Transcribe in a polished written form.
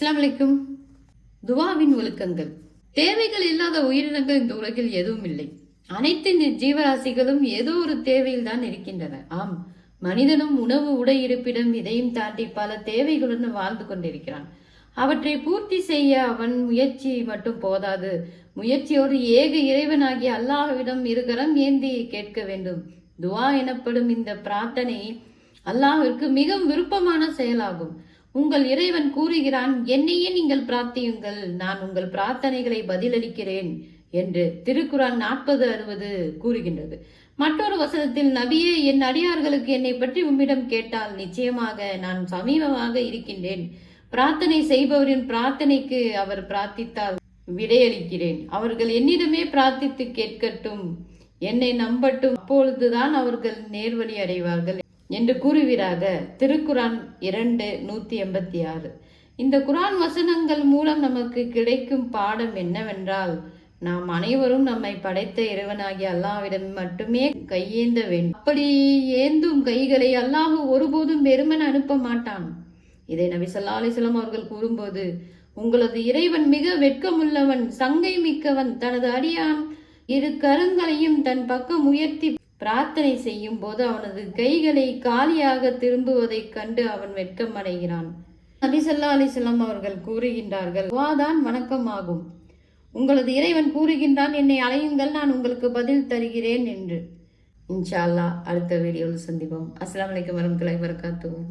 அஸ்ஸலாமு அலைக்கும். துவாவின் ஒழுக்கங்கள். தேவைகள் இல்லாத உயிரினங்கள் இந்த உலகில் எதுவும் இல்லை. அனைத்து ஜீவராசிகளும் ஏதோ ஒரு தேவையில் தான் இருக்கின்றன. ஆம், மனிதனும் உணவு, உடை, இருப்பிடம் இதையும் தாண்டி பல தேவைகளுடன் வாழ்ந்து கொண்டிருக்கிறான். அவற்றை பூர்த்தி செய்ய அவன் முயற்சி மட்டும் போதாது. முயற்சியோடு ஏக இறைவனாகிய அல்லாஹ்விடம் இருகரம் ஏந்தி கேட்க வேண்டும். துவா எனப்படும் இந்த பிரார்த்தனை அல்லாஹ்விற்கு மிகவும் விருப்பமான செயலாகும். உங்கள் இறைவன் கூறுகிறான், என்னையே நீங்கள் பிரார்த்தியுங்கள், நான் உங்கள் பிரார்த்தனைகளை பதிலளிக்கிறேன் என்று திருக்குரான் 40:60 கூறுகின்றது. மற்றொரு வசனத்தில், நபியே, என் அடியார்களுக்கு என்னை பற்றி உம்மிடம் கேட்டால் நிச்சயமாக நான் சமீபமாக இருக்கின்றேன். பிரார்த்தனை செய்பவரின் பிரார்த்தனைக்கு அவர் பிரார்த்தித்தால் விடையளிக்கிறேன். அவர்கள் என்னிடமே பிரார்த்தித்து கேட்கட்டும், என்னை நம்பட்டும், அப்பொழுதுதான் அவர்கள் நேர்வழி அடைவார்கள் என்று கூறுகிறாக. திருக்குரான் 2:186. இந்த குரான் வசனங்கள் மூலம் நமக்கு கிடைக்கும் பாடம் என்னவென்றால், நாம் அனைவரும் நம்மை படைத்த இறைவனாகிய அல்லாஹ்விடம் மட்டுமே கையேந்த வேண்டும். அப்படி ஏந்தும் கைகளை அல்லாஹ் ஒருபோதும் வெறுமன் அனுப்ப மாட்டான். இதை நபி ஸல்லல்லாஹு அலைஹி வஸல்லம் அவர்கள் கூறும்போது, உங்களது இறைவன் மிக வெட்கமுள்ளவன், சங்கை மிக்கவன். தனது அடியான் இரு கரங்களையும் தன் பக்கம் உயர்த்தி பிரார்த்தனை செய்யும் போது அவனது கைகளை காலியாக திரும்புவதைக் கண்டு அவன் வெட்கம் அடைகிறான். நபி ஸல்லல்லாஹு அலைஹி வஸல்லம் அவர்கள் கூறுகின்றார்கள், துஆதான் வணக்கமாகும். உங்களது இறைவன் கூறுகின்றான், என்னை அழையுங்கள், நான் உங்களுக்கு பதில் தருகிறேன் என்று. இன்ஷா அல்லாஹ் அடுத்த வீடியோவில் சந்திப்போம். அஸ்ஸலாமு அலைக்கும் வரஹ்மத்துல்லாஹி வபரகாத்துஹு.